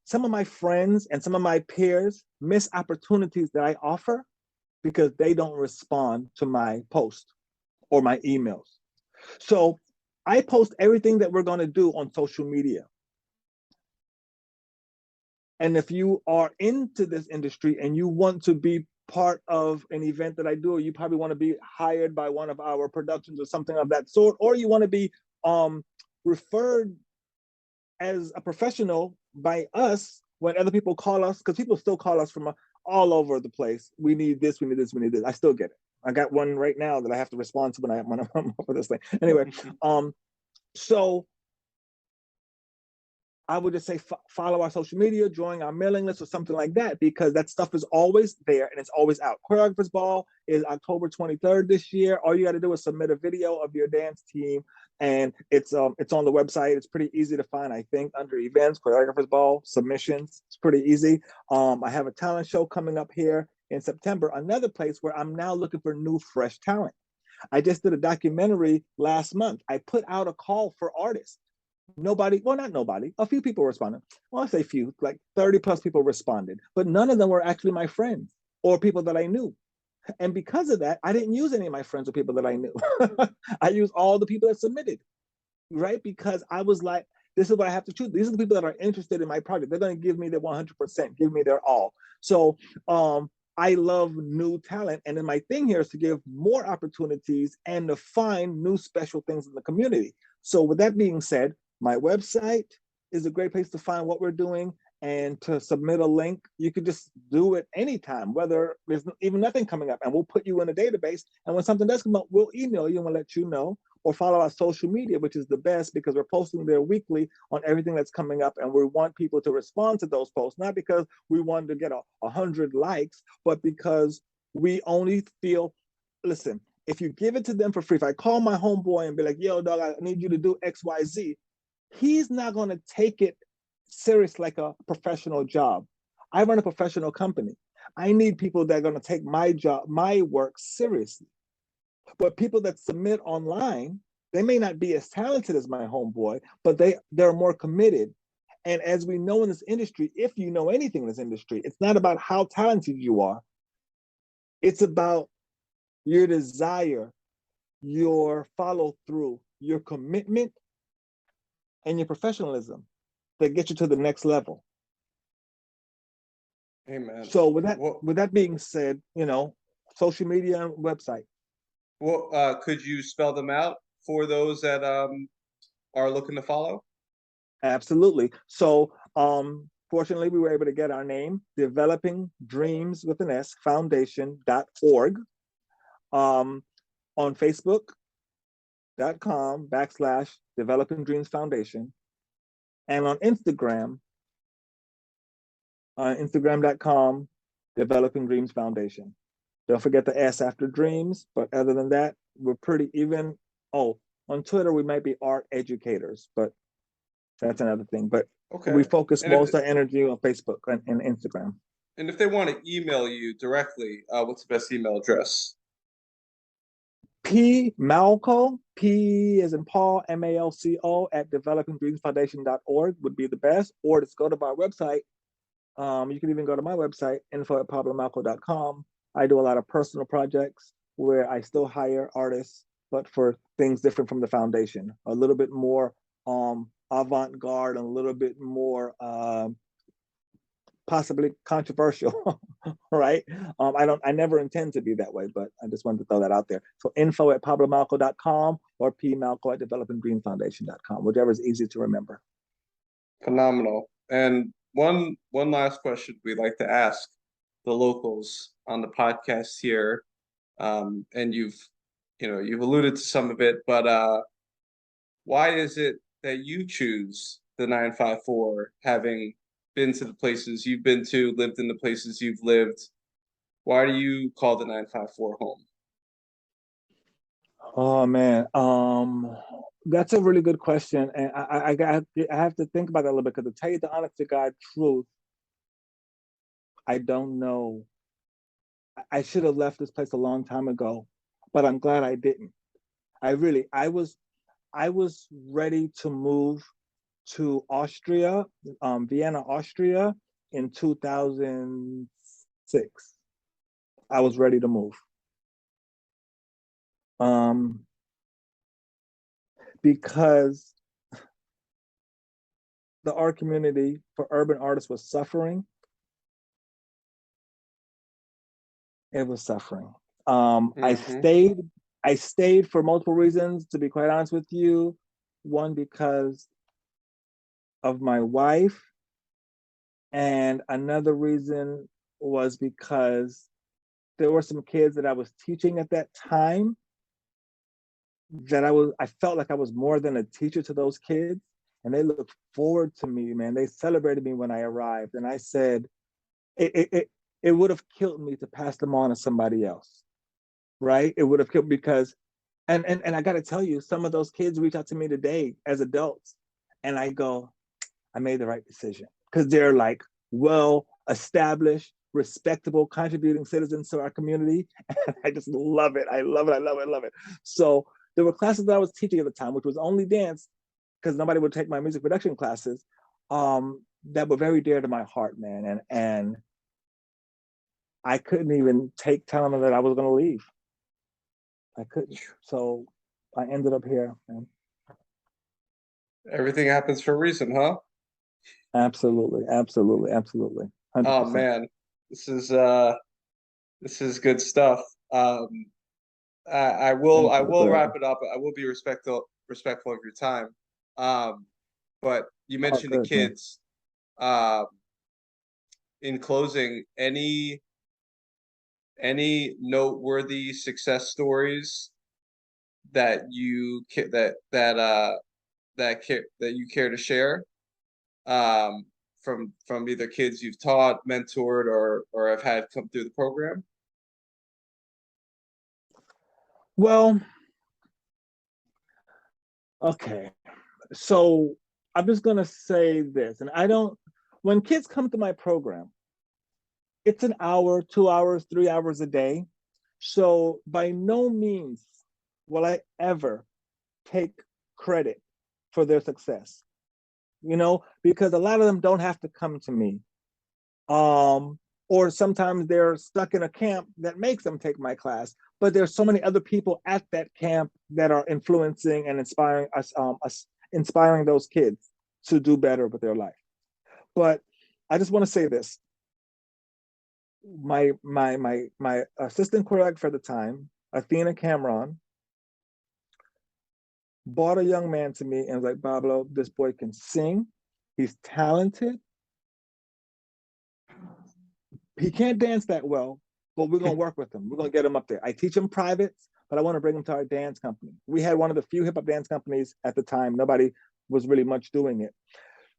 Some of my friends and some of my peers miss opportunities that I offer because they don't respond to my post or my emails. So I post everything that we're going to do on social media. And if you are into this industry and you want to be part of an event that I do, or you probably want to be hired by one of our productions or something of that sort, or you want to be referred as a professional by us when other people call us, because people still call us from all over the place. We need this, we need this, we need this. I still get it. I got one right now that I have to respond to when I'm up for this thing. Anyway, so I would just say follow our social media, join our mailing list or something like that, because that stuff is always there and it's always out. Choreographers Ball is October 23rd this year. All you got to do is submit a video of your dance team, and it's on the website. It's pretty easy to find, I think, under events, Choreographers Ball, submissions. It's pretty easy. I have a talent show coming up here in September, another place where I'm now looking for new, fresh talent. I just did a documentary last month. I put out a call for artists. Nobody, well, not nobody, a few people responded. Well, I say few, like 30 plus people responded, but none of them were actually my friends or people that I knew. And because of that, I didn't use any of my friends or people that I knew. I used all the people that submitted, right? Because I was like, this is what I have to choose. These are the people that are interested in my project. They're going to give me their 100%, give me their all. So I love new talent. And then my thing here is to give more opportunities and to find new special things in the community. So with that being said, my website is a great place to find what we're doing and to submit a link. You could just do it anytime, whether there's even nothing coming up, and we'll put you in a database. And when something does come up, we'll email you and we'll let you know, or follow our social media, which is the best because we're posting there weekly on everything that's coming up. And we want people to respond to those posts, not because we want to get 100 likes, but because we only feel, listen, if you give it to them for free, if I call my homeboy and be like, yo, dog, I need you to do X, Y, Z, he's not going to take it serious like a professional job. I run a professional company. I need people that are going to take my job, my work seriously. But people that submit online, they may not be as talented as my homeboy, but they're more committed. And as we know in this industry, if you know anything in this industry, it's not about how talented you are. It's about your desire, your follow through, your commitment, and your professionalism that get you to the next level. Amen. So with that being said, social media and website. Well, could you spell them out for those that are looking to follow? Absolutely. So fortunately, we were able to get our name, Developing Dreams with an S Foundation.org. On Facebook.com/Developing Dreams Foundation. And on Instagram, Instagram.com, Developing Dreams Foundation. Don't forget the S after dreams, but other than that, we're pretty even. Oh, on Twitter, we might be art educators, but that's another thing. But we focus most of our energy on Facebook and Instagram. And if they want to email you directly, what's the best email address? P Malco, P as in Paul, MALCO at developingdreamsfoundation.org would be the best, or just go to our website. You can even go to my website, info@pablomalco.com. I do a lot of personal projects where I still hire artists, but for things different from the foundation, a little bit more avant-garde, and a little bit more possibly controversial, right? I never intend to be that way, but I just wanted to throw that out there. So info@pablomalco.com or pmalco@developingdreamsfoundation.com, whichever is easy to remember. Phenomenal. And one last question we like to ask the locals on the podcast here, and you've alluded to some of it, but why is it that you choose the 954, having been to the places you've been to, lived in the places you've lived? Why do you call the 954 home? Oh man, that's a really good question, and I have to think about that a little bit, because to tell you the honest to God truth, I don't know. I should have left this place a long time ago, but I'm glad I didn't. I was ready to move to Austria, Vienna, Austria in 2006. I was ready to move. Because the art community for urban artists was suffering. It was suffering. I stayed for multiple reasons, to be quite honest with you. One, because of my wife, and another reason was because there were some kids that I was teaching at that time that I felt like I was more than a teacher to those kids, and they looked forward to me, man. They celebrated me when I arrived, and I said it would have killed me to pass them on to somebody else, right? It would have killed because, and I got to tell you, some of those kids reach out to me today as adults, and I go, I made the right decision, because they're like well established, respectable, contributing citizens to our community. And I just love it. I love it. I love it. I love it. So there were classes that I was teaching at the time, which was only dance, because nobody would take my music production classes, that were very dear to my heart, man. And I couldn't even take telling them that I was going to leave. I couldn't. So I ended up here, man. Everything happens for a reason, huh? Absolutely, absolutely, absolutely. 100%. Oh man, this is good stuff. I will wrap it up. I will be respectful of your time. But you mentioned the kids. In closing, any noteworthy success stories that you that you care to share, from either kids you've taught, mentored, or have had come through the program? Well, okay. So I'm just gonna say this, and when kids come to my program, it's an hour, 2 hours, 3 hours a day. So by no means will I ever take credit for their success, because a lot of them don't have to come to me. Or sometimes they're stuck in a camp that makes them take my class. But there's so many other people at that camp that are influencing and inspiring inspiring those kids to do better with their life. But I just want to say this. My assistant choreographer at the time, Athena Cameron, brought a young man to me and was like, Pablo, this boy can sing. He's talented. He can't dance that well, but we're going to work with him. We're going to get him up there. I teach him privates, but I want to bring him to our dance company. We had one of the few hip hop dance companies at the time. Nobody was really much doing it.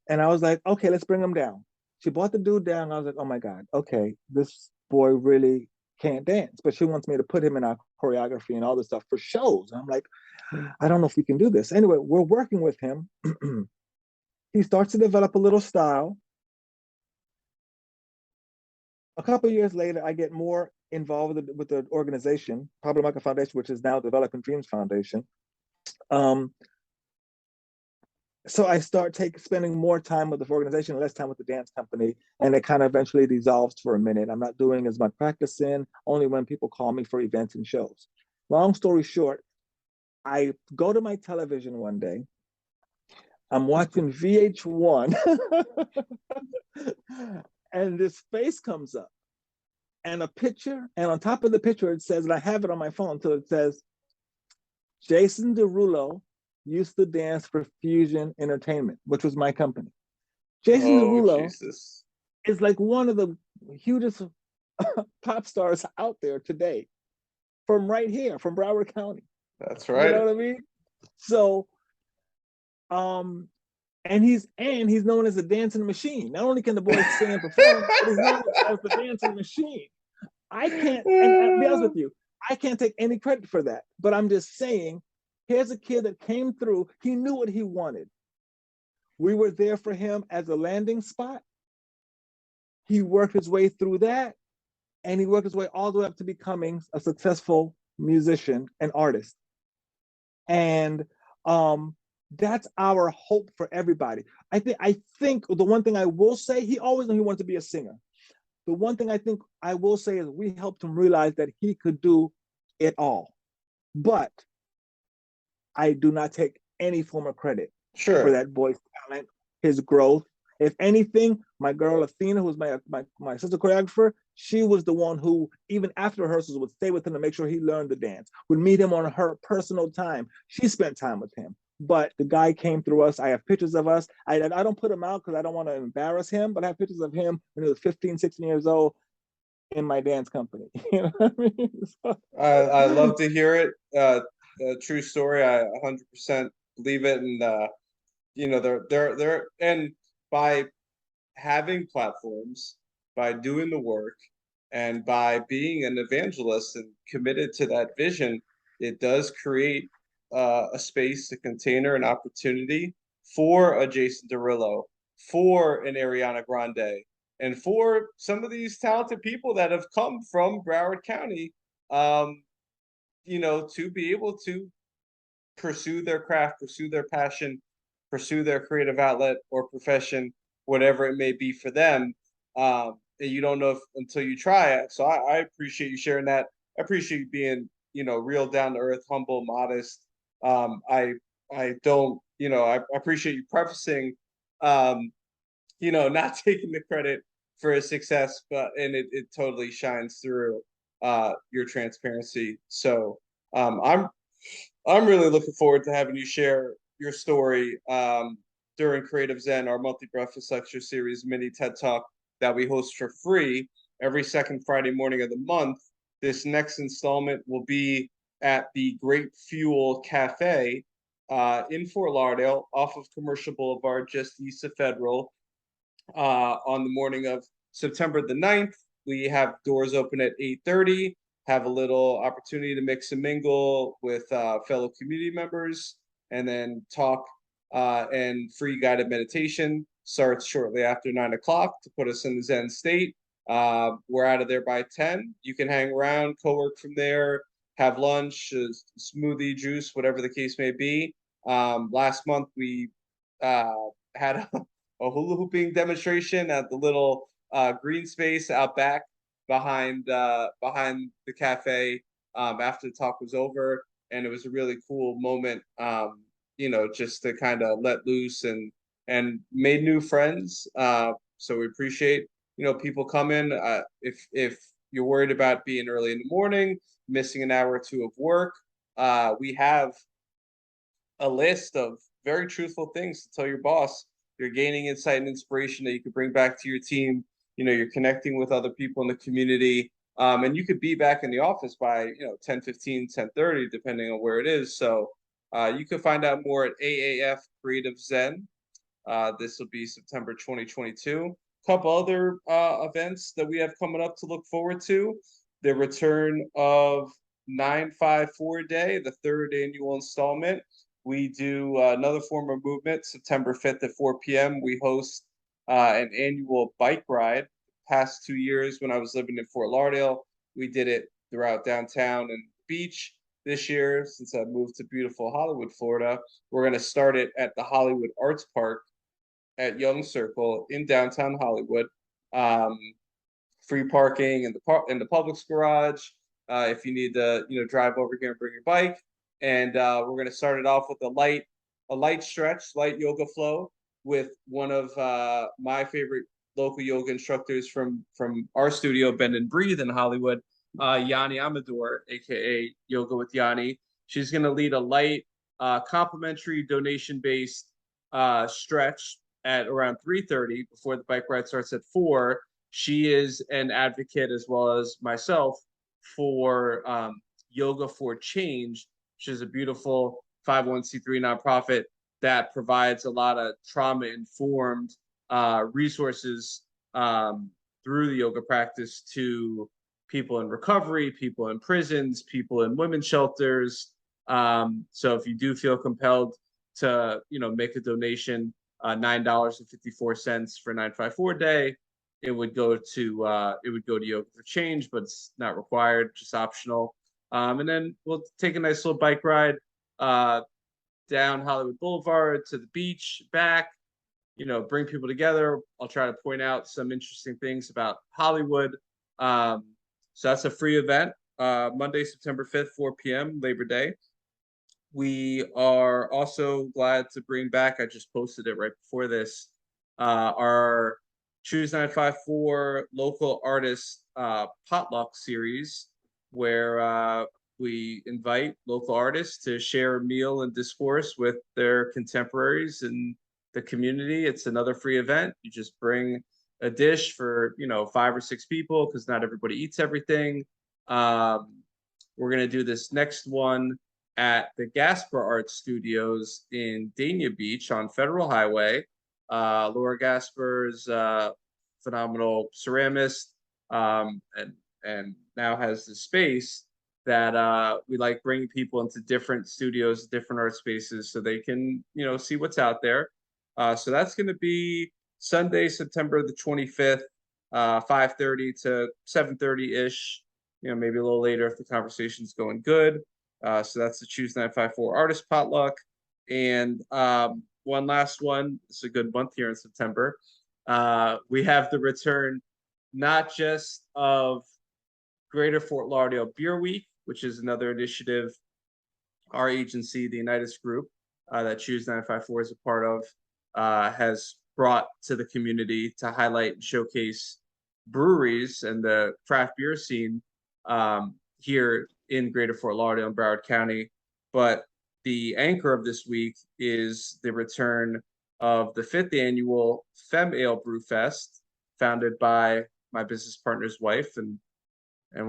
And I was like, okay, let's bring him down. She brought the dude down. I was like, oh my God, okay, this boy really can't dance, but she wants me to put him in our choreography and all this stuff for shows. And I'm like, I don't know if we can do this. Anyway, we're working with him. He starts to develop a little style. A couple of years later, I get more involved with the organization, Pablo Malco Foundation, which is now Developing Dreams Foundation. So I start spending more time with the organization, less time with the dance company, and it kind of eventually dissolves for a minute. I'm not doing as much practicing, only when people call me for events and shows. Long story short, I go to my television one day. I'm watching VH1, and this face comes up, and a picture, and on top of the picture it says, and I have it on my phone, so it says, Jason Derulo used to dance for Fusion Entertainment, which was my company. Jason Derulo is like one of the hugest pop stars out there today, from right here, from Broward County. That's right. You know what I mean? So, and he's known as the dancing machine. Not only can the boy sing and perform, but he's known as the dancing machine. I can't, and I'll be honest with you, I can't take any credit for that. But I'm just saying, here's a kid that came through. He knew what he wanted. We were there for him as a landing spot. He worked his way through that, and he worked his way all the way up to becoming a successful musician and artist. And that's our hope for everybody. I think the one thing I will say, he always knew he wanted to be a singer. The one thing I think I will say is we helped him realize that he could do it all. But I do not take any form of credit for that boy's talent, his growth. If anything, my girl Athena, who's my sister choreographer, she was the one who, even after rehearsals, would stay with him to make sure he learned the dance, would meet him on her personal time. She spent time with him. but the guy came through us. I have pictures of us. I don't put him out because I don't want to embarrass him, but I have pictures of him when he was 15, 16 years old in my dance company. You know what I mean? So, I love to hear it. A true story. I 100% believe it. And you know, they're and by having platforms, by doing the work, and by being an evangelist and committed to that vision, it does create a space, a container, an opportunity for a Jason Derulo, for an Ariana Grande, and for some of these talented people that have come from Broward County, um, you know, to be able to pursue their craft, pursue their passion, pursue their creative outlet or profession, whatever it may be for them. And you don't know if, until you try it. So I appreciate you sharing that. I appreciate you being, you know, real, down to earth, humble, modest. I don't, you know, I appreciate you prefacing, um, you know, not taking the credit for his success, but it totally shines through your transparency. So I'm really looking forward to having you share your story during CreativeZen, our monthly breakfast lecture series mini TED Talk that we host for free every second Friday morning of the month. This next installment will be at the Gratefuel Cafe in Fort Lauderdale off of Commercial Boulevard, just east of Federal, on the morning of September the 9th. We have doors open at 8:30, have a little opportunity to mix and mingle with fellow community members, and then talk, and free guided meditation starts shortly after 9 o'clock to put us in the Zen state. We're out of there by 10. You can hang around, co-work from there, have lunch, smoothie, juice, whatever the case may be. Last month we had a hula hooping demonstration at the little green space out back behind the cafe after the talk was over, and it was a really cool moment. You know, just to kind of let loose and made new friends. So we appreciate, you know, people coming. If you're worried about being early in the morning, missing an hour or two of work, we have a list of very truthful things to tell your boss. You're gaining insight and inspiration that you could bring back to your team. You know, you're connecting with other people in the community. And you could be back in the office by, you know, 10:15, 10:30, depending on where it is. So you can find out more at AAF CreativeZen. This will be September 2022. A couple other events that we have coming up to look forward to. The return of 954 Day, the third annual installment. We do another form of movement, September 5th at 4 p.m. We host an annual bike ride. Past 2 years when I was living in Fort Lauderdale, we did it throughout downtown and beach. This year, since I moved to beautiful Hollywood, Florida, we're going to start it at the Hollywood Arts Park at Young Circle in downtown Hollywood. Um, Free parking in the Publix garage. If you need to, you know, drive over here and bring your bike. And we're going to start it off with a light stretch, light yoga flow with one of my favorite local yoga instructors from our studio, Bend and Breathe in Hollywood, Yanni Amador, aka Yoga with Yanni. She's going to lead a light, complimentary donation-based stretch at around 3:30 before the bike ride starts at 4. She is an advocate, as well as myself, for Yoga for Change, which is a beautiful 501c3 nonprofit that provides a lot of trauma-informed resources through the yoga practice to people in recovery, people in prisons, people in women's shelters. So if you do feel compelled to, you know, make a donation, $9.54 for 954 Day, it would go to Yoga for Change, but it's not required, just optional. And then we'll take a nice little bike ride down Hollywood Boulevard to the beach, back, you know, bring people together. I'll try to point out some interesting things about Hollywood. So that's a free event, Monday, September 5th, 4 p.m., Labor Day. We are also glad to bring back, I just posted it right before this, our Choose954 local artist potluck series, where we invite local artists to share a meal and discourse with their contemporaries in the community. It's another free event. You just bring a dish for 5 or 6 people because not everybody eats everything. We're gonna do this next one at the Gasper Art Studios in Dania Beach on Federal Highway. Laura Gasper's phenomenal ceramist, and now has the space that we like bringing people into different studios, different art spaces, so they can see what's out there. So that's going to be Sunday, September the 25th, 5:30 to 7:30 ish. Maybe a little later if the conversation's going good. So that's the Choose954 Artist Potluck. And one last one. It's a good month here in September. We have the return not just of Greater Fort Lauderdale Beer Week, which is another initiative our agency, the Unitas Group, that Choose954 is a part of, has brought to the community to highlight and showcase breweries and the craft beer scene here in Greater Fort Lauderdale and Broward County. But the anchor of this week is the return of the 5th annual Femme Ale Brew Fest, founded by my business partner's wife and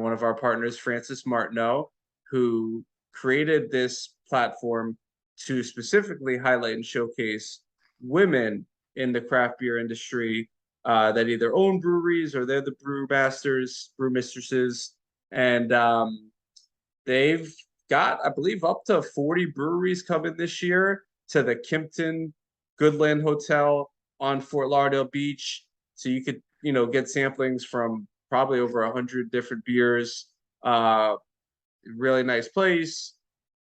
one of our partners, Francis Martineau, who created this platform to specifically highlight and showcase women in the craft beer industry that either own breweries or they're the brew masters, brew mistresses. And they've got, I believe, up to 40 breweries coming this year to the Kimpton Goodland Hotel on Fort Lauderdale Beach. So you could, get samplings from probably over 100 different beers. Really nice place.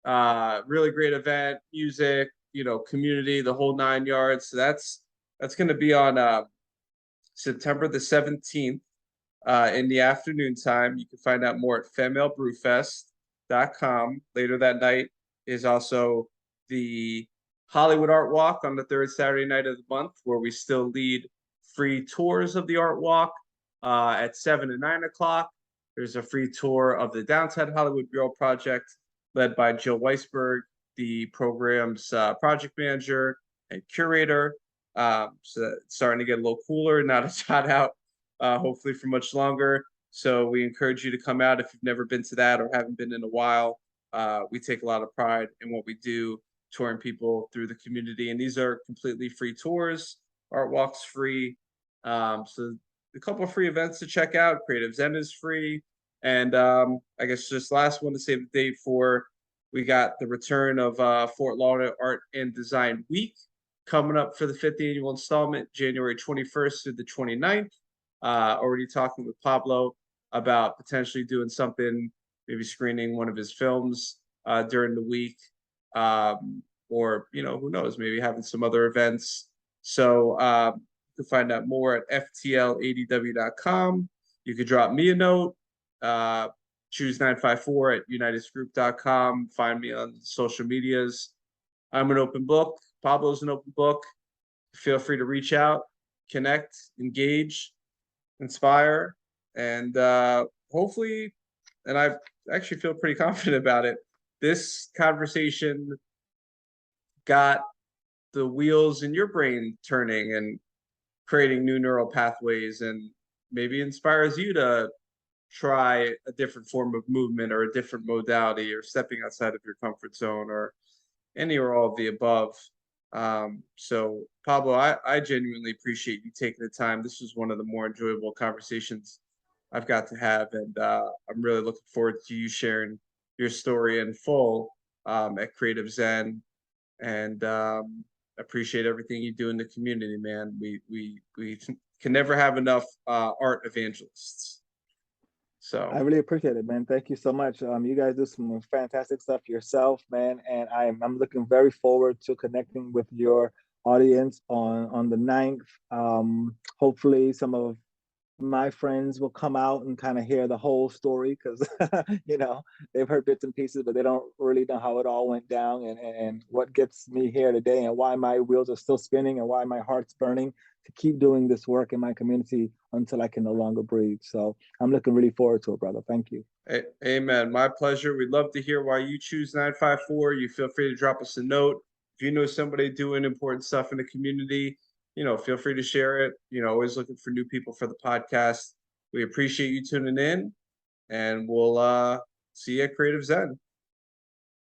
Really great event, music, community, the whole 9 yards. So that's going to be on September the 17th in the afternoon time. You can find out more at femalebrewfest.com. Later that night is also the Hollywood Art Walk on the 3rd Saturday night of the month, where we still lead free tours of the art walk at 7 and 9 o'clock. There's a free tour of the Downtown Hollywood Mural Project led by Jill Weisberg, the program's project manager and curator. So it's starting to get a little cooler, not as hot out, hopefully for much longer. So we encourage you to come out if you've never been to that or haven't been in a while. We take a lot of pride in what we do, touring people through the community. And these are completely free tours. Art walk's free. So a couple of free events to check out. CreativeZen is free. And I guess just last one to save the date for, we got the return of Fort Lauderdale Art and Design Week coming up for the 5th annual installment, January 21st through the 29th. Already talking with Pablo about potentially doing something, maybe screening one of his films during the week, or who knows, maybe having some other events. So you can find out more at ftladw.com. You could drop me a note, choose954 at unitasgroup.com. Find me on social medias. I'm an open book. Pablo's an open book. Feel free to reach out, connect, engage, inspire, and hopefully, and I actually feel pretty confident about it, this conversation got the wheels in your brain turning and creating new neural pathways, and maybe inspires you to try a different form of movement or a different modality or stepping outside of your comfort zone or any or all of the above. So Pablo, I genuinely appreciate you taking the time. This was one of the more enjoyable conversations I've got to have, and I'm really looking forward to you sharing your story in full at CreativeZen, and appreciate everything you do in the community, man. We can never have enough art evangelists. So I really appreciate it, man. Thank you so much. You guys do some fantastic stuff yourself, man, and I'm looking very forward to connecting with your audience on the 9th. Hopefully some of my friends will come out and kind of hear the whole story because they've heard bits and pieces, but they don't really know how it all went down and what gets me here today and why my wheels are still spinning and why my heart's burning to keep doing this work in my community until I can no longer breathe. So I'm looking really forward to it, brother. Thank you. Amen. My pleasure. We'd love to hear why you choose 954. You feel free to drop us a note. If you know somebody doing important stuff in the community, feel free to share it. Always looking for new people for the podcast. We appreciate you tuning in, and we'll see you at Creative Zen.